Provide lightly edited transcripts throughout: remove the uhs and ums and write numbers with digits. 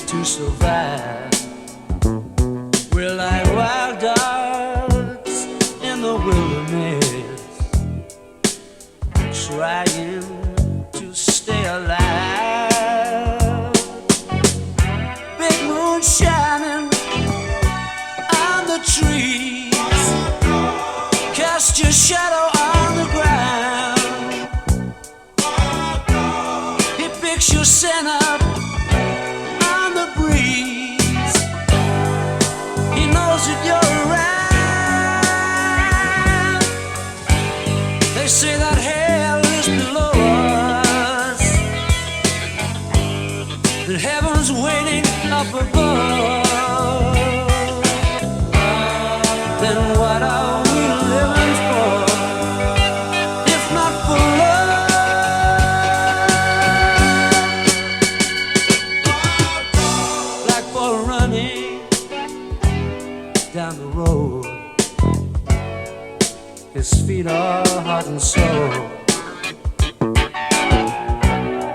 to survive. We're like wild dogs in the wilderness, trying to stay alive. Big moon shining on the trees, cast your shadow on the ground. He picks your scent up on the breeze. He knows that you're around. They say that hell is below us, that heaven's waiting up above. Then what are we living for, if not for love? Like for running down the road, his feet are heart and soul.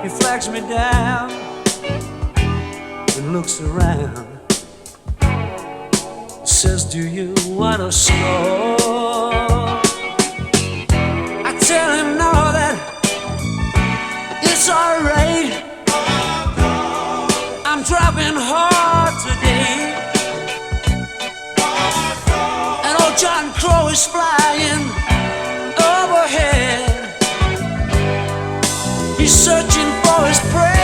He flags me down and looks around, says, do you want to score? I tell him no, that it's alright. I'm dropping hard today, and old John Crow is flying overhead. He's searching for his prey.